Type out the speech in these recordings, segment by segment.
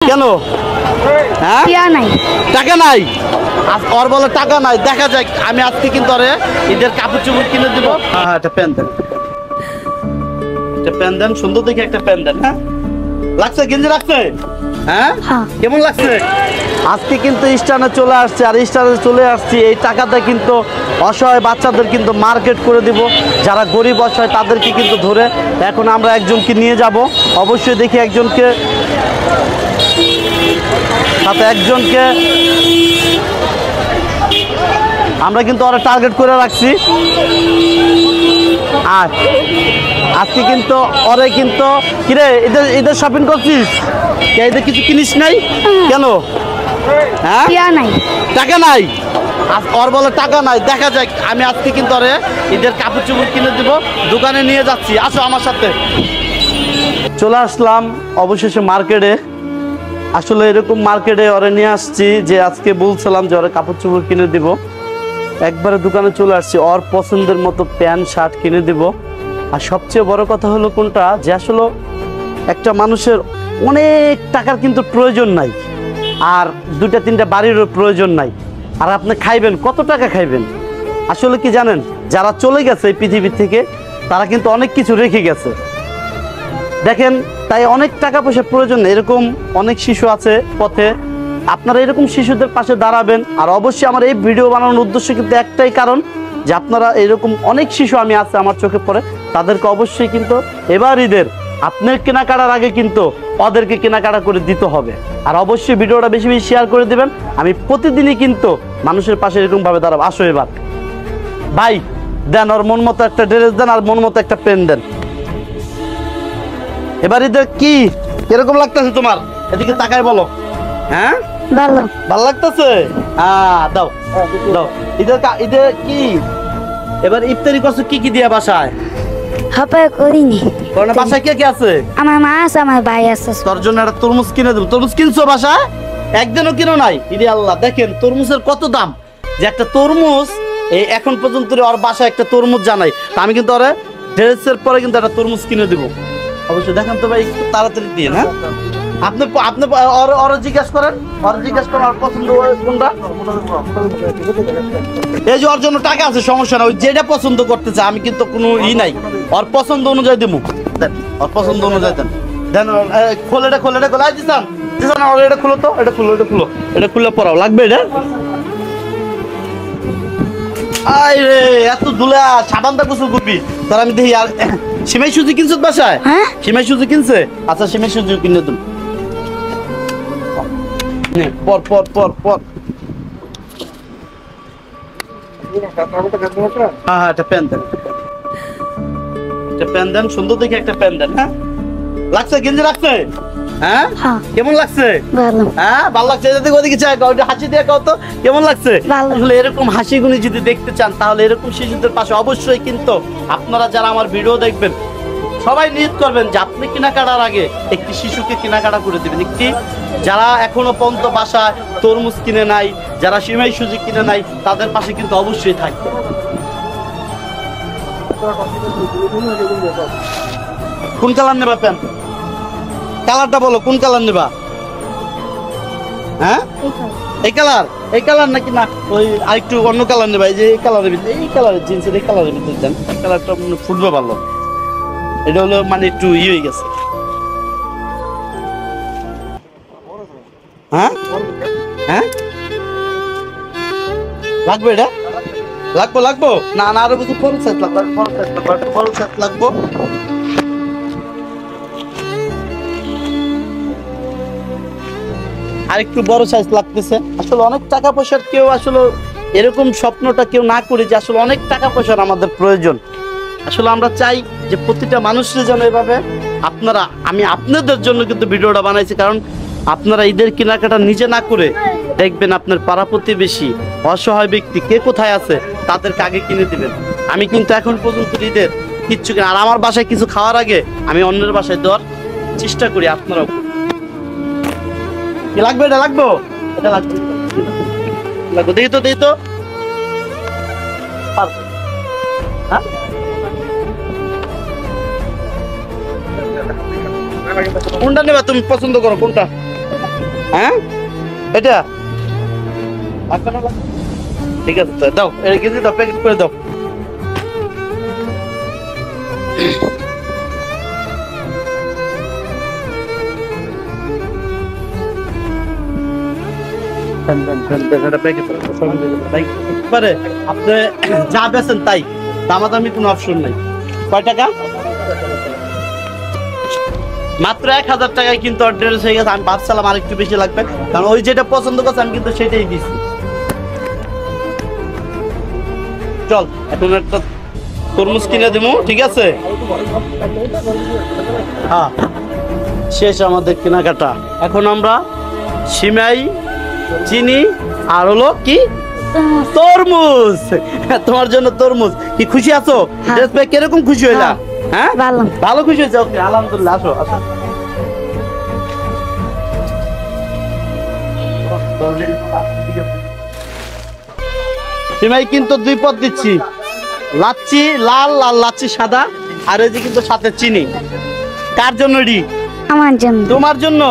কেন? হ্যাঁ টাকা নাই, ওর বলে টাকা নাই। দেখা যাক, আমি আজকে কিন্তু ওরে ঈদের কাপড় চোপড় কিনে দিব। হ্যাঁ একটা প্যান দেন, একটা প্যান দেন, সুন্দর দেখে একটা প্যান দেন। হ্যাঁ লাগছে, গেঞ্জি লাগছে? হ্যাঁ কেমন লাগছে? আজকে কিন্তু স্টানে চলে আসছে, আর স্টানে চলে আসছি এই টাকাটা কিন্তু অসহায় বাচ্চাদের কিন্তু মার্কেট করে দিব। যারা গরিব অসহায় তাদেরকে কিন্তু ধরে এখন আমরা একজনকে নিয়ে যাব। অবশ্যই দেখি একজনকে, সাথে একজনকে আমরা কিন্তু ওরা টার্গেট করে রাখছি। আর আজকে কিন্তু ওরে কিন্তু কিরে ঈদের শপিং করছিস? ঈদের কিছু কিনিস নাই কেন? হ্যাঁ টাকা নাই, ওর বলে টাকা নাই। দেখা যাক, আমি আজকে কিন্তু ওরে ঈদের কাপড় চোপড় কিনে দিব, দোকানে নিয়ে যাচ্ছি। আসো আমার সাথে। চলে আসলাম অবশেষে মার্কেটে। আসলে এরকম মার্কেটে ওরে নিয়ে আসছি যে আজকে বলছিলাম যে ওরে কাপড় চোপড় কিনে দিব। একবারে দোকানে চলে আসছি, ওর পছন্দের মতো প্যান্ট শার্ট কিনে দিব। আর সবচেয়ে বড় কথা হলো কোনটা, যে আসলে একটা মানুষের অনেক টাকার কিন্তু প্রয়োজন নাই, আর দুটা তিনটা বাড়িরও প্রয়োজন নাই। আর আপনি খাইবেন কত টাকা খাইবেন? আসলে কি জানেন, যারা চলে গেছে এই পৃথিবী থেকে তারা কিন্তু অনেক কিছু রেখে গেছে। দেখেন, তাই অনেক টাকা পয়সার প্রয়োজন নেই। এরকম অনেক শিশু আছে পথে, আপনারা এরকম শিশুদের পাশে দাঁড়াবেন। আর অবশ্যই আমার এই ভিডিও বানানোর উদ্দেশ্য কিন্তু একটাই কারণ, যে আপনারা এরকম অনেক শিশু আমি আছে আমার চোখে পড়ে, তাদেরকে অবশ্যই কিন্তু এবার ঈদের আপনার কেনাকাটার আগে কিন্তু ওদেরকে কেনাকাটা করে দিতে হবে। আর অবশ্যই ভিডিওটা বেশি বেশি শেয়ার করে দেবেন। আমি প্রতিদিনই কিন্তু মানুষের পাশে এরকম ভাবে দাঁড়াবো। আসো এবার ভাই দেন, ওর মন মতো একটা ড্রেস দেন, আর মন মতো একটা পেন দেন। এবার ঈদের কি কিরকম লাগতেছে তোমার? এদিকে তাকায় বলো। হ্যাঁ ভালো লাগতেছে? হ্যাঁ দাও দাও। ঈদের কি এবার ইফতারি করছো কি কি দিয়ে বাসায়? করিনি। বাসায় কে কে আছে? আমার মা আছে, আমার ভাই আছে। তোর জন্য একটা তরমুজ কিনে দেবো। তরমুজ কিনছো বাসায়? একদিনও কিনো নাই? ইরে আল্লাহ, দেখেন তরমুজের কত দাম, যে একটা তরমুজ এই এখন পর্যন্ত ওর বাসায় একটা তরমুজ জানাই। আমি কিন্তু ওরা ড্রেসের পরে কিন্তু একটা তরমুজ কিনে দেবো। অবশ্যই দেখেন তো ভাই, একটু তাড়াতাড়ি দিয়ে। না আপনি আপনি ওর জিজ্ঞাসা করেন, ওর জিজ্ঞাসা করেন ওর পছন্দ কোনটা। এই যে ওর জন্য টাকা আছে, সমস্যা না, ওই যেটা পছন্দ করতেছে আমি কিন্তু কোনো নাই, ওর পছন্দ অনুযায়ী দেবো। দেন ওর পছন্দ অনুযায়ী দেন। দেন খোলে এটা, খোলে এটা, খোলা দিচ্ছেন দিচ্ছেন। এটা খুলো তো, এটা খুলো, এটা খুলো, এটা খুলে পড়াও লাগবে এটা। আরে এত ধুলা, সাবানটা গোসল করবি তার। আমি দেখি আর সিমাই সুজি কিনছো বাসায়? সিমাই সুজি কিনছে? আচ্ছা সিমাই সুজি কিনে দেন। পর পর পর পর। হ্যাঁ একটা প্যান দেন, একটা প্যান দেন, সুন্দর দেখে একটা প্যান দেন। হ্যাঁ লাগছে, গেঞ্জি লাগছে? হ্যাঁ কেমন লাগছে? হ্যাঁ ভালো লাগছে। ওদিকে চাই, হাসি দিয়ে কত কেমন লাগছে? আসলে এরকম হাসি গুনি যদি দেখতে চান, তাহলে এরকম শিশুদের পাশে অবশ্যই কিন্তু আপনারা যারা আমার ভিডিও দেখবেন সবাই নিয়ত করবেন যে আপনি কেনাকাটার আগে একটি শিশুকে কেনাকাটা করে দেবেন। একটি যারা এখনো পর্যন্ত বাসায় তরমুজ কিনে নাই, যারা সিমাই সুজি কিনে নাই, তাদের পাশে কিন্তু অবশ্যই থাকবে। কোন কালার নেবা প্যান? কালারটা বলো, কোন কালার নেবা? হ্যাঁ এই কালার, এই কালার নাকি না ওই আরেকটু অন্য কালার নেবা? এই যে এই কালারের ভিতরে, এই কালারের জিন্সের এই কালারের ভিতরে দেন। এই কালারটা ফুটবে ভালো। এটা হলো মানে একটু ইয়ে হয়ে গেছে। হ্যাঁ হ্যাঁ লাগবে এটা? লাগবো লাগবো না না, আরো কিছু ফল সাইজ লাগবে, ফল সাইজ লাগবে, ফল সাইজ লাগবো। আর একটু বড় সাইজ লাগতেছে। আসলে অনেক টাকা পয়সার কেউ আসলে এরকম স্বপ্নটা কেউ না করে যে আসলে অনেক টাকা পয়সার আমাদের প্রয়োজন। আসলে আমরা চাই যে প্রতিটা মানুষের যেন এভাবে আপনারা, আমি আপনাদের জন্য কিন্তু ভিডিওটা বানাইছি, কারণ আপনারা ঈদের কেনাকাটা নিজে না করে দেখবেন আপনার পাড়া প্রতিবেশী অসহায় ব্যক্তি কে কোথায় আছে তাদেরকে আগে কিনে দিবেন। আমি কিন্তু এখন পর্যন্ত ঈদের কিচ্ছু কিনা, আর আমার বাসায় কিছু খাওয়ার আগে আমি অন্যের বাসায় দেওয়ার চেষ্টা করি। আপনারাও কি লাগবে? এটা লাগবো, এটা লাগবে, লাগবে। দেখি তো, দেখি তো। হ্যাঁ কোনটা নেবা তুমি? পছন্দ করো কোনটা? হ্যাঁ এটা ঠিক আছে তো, দাও এটা কেজি দাও, প্যাকেট করে দাও। আপনি যা বেছেন তাই, দামাদামি কোনো অপশন নাই। কয় টাকা? মাত্র 1000 টাকায় কিন্তু অর্ডার হয়ে গেছে। আমি ভাবছিলাম আর একটু বেশি লাগবে, কারণ ওই যেটা পছন্দ করছে আমি কিন্তু সেটাই দিচ্ছি। চল এখন একটা তরমুজ কিনে দেবো, ঠিক আছে? হ্যাঁ শেষ আমাদের কেনাকাটা। এখন আমরা সিমাই, চিনি আর হলো কি তরমুজ। তোমার জন্য তরমুজ। কি খুশি আছো? ড্রেস পেয়ে কিরকম খুশি হইলা? হ্যাঁ ভালো। ভালো খুশি হয়েছে। ওকে আলহামদুলিল্লাহ। আসো আসো। সিমাই কিন্তু 2 পদ দিচ্ছি, লাচ্ছি লাল আর লাচ্ছি সাদা, আর এই যে কিন্তু সাথে চিনি। কার জন্য রি? আমার জন্য। তোমার জন্য।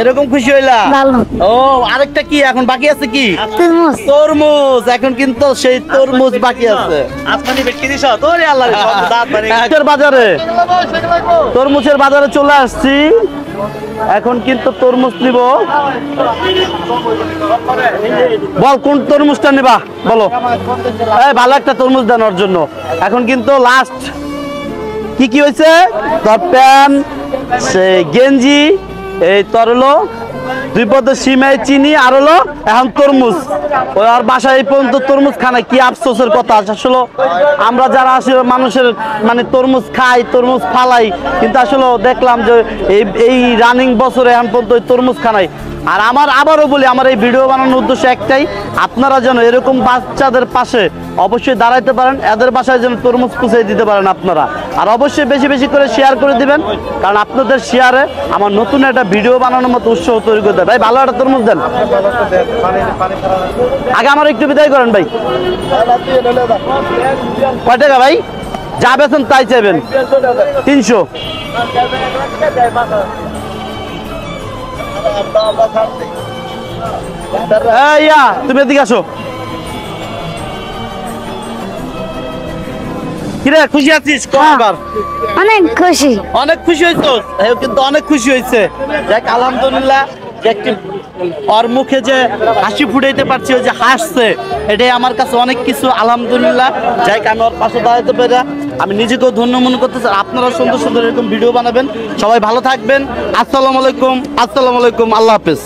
এরকম খুশি হইলা? ভালো। ও আরেকটা কি এখন বাকি আছে? কি? তরমুজ। তরমুজ। এখন কিন্তু সেই তরমুজ বাকি আছে। আসমানি বেটকে দিছ তোরে আল্লাহ রে দাঁত মানে বাজারে তরমুজের বাজারে চলে আসছি। এখন কিন্তু তরমুজ নিব। বল কোন তরমুজটা নিবা বলো। এই ভালো একটা তরমুজ দেন ওর জন্য। এখন কিন্তু লাস্ট কি কি হয়েছে? তোর প্যান্ট, সে গেঞ্জি, এই তোর হলো 2 পদের সিমাই, চিনি আর হলো এখন তরমুজ। ওই আর বাসায় এই পর্যন্ত তরমুজ খানা কি আফসোসের কথা। আসলে আমরা যারা আসলে মানুষের মানে তরমুজ খাই, তরমুজ ফালাই, কিন্তু আসলে দেখলাম যে এই রানিং বছরে এখন পর্যন্ত তরমুজ খানাই। আর আবারও বলি, আমার এই ভিডিও বানানোর উদ্দেশ্য একটাই, আপনারা যেন এরকম বাচ্চাদের পাশে অবশ্যই দাঁড়াইতে পারেন, এদের বাসায় যেন তরমুজ পুষিয়ে দিতে পারেন আপনারা। আর অবশ্যই বেশি বেশি করে শেয়ার করে দিবেন, কারণ আপনাদের শেয়ারে আমার নতুন একটা ভিডিও বানানোর মতো উৎসাহ তৈরি করতে। ভাই ভালো একটা তরমুজ দেন। আগে আমার একটু বিদায় করেন ভাই। কয় টাকা ভাই? যা বেছেন তাই চাইবেন। 300। তুমি এদিকে আসো। কিরে খুশি আছিস? অনেক খুশি। অনেক খুশি হয়েছো? কিন্তু অনেক খুশি হয়েছে। দেখ আলহামদুলিল্লাহ, একটি ওর মুখে যে হাসি ফুটাইতে পারছি, ওই যে হাসছে, এটাই আমার কাছে অনেক কিছু। আলহামদুলিল্লাহ, যাই আমি ওর পাশে দাঁড়াতে পেরে আমি নিজেকেও ধন্য মনে করতেছি। আপনারা সুন্দর সুন্দর এরকম ভিডিও বানাবেন। সবাই ভালো থাকবেন। আসসালামু আলাইকুম। আসসালামু আলাইকুম। আল্লাহ হাফেজ।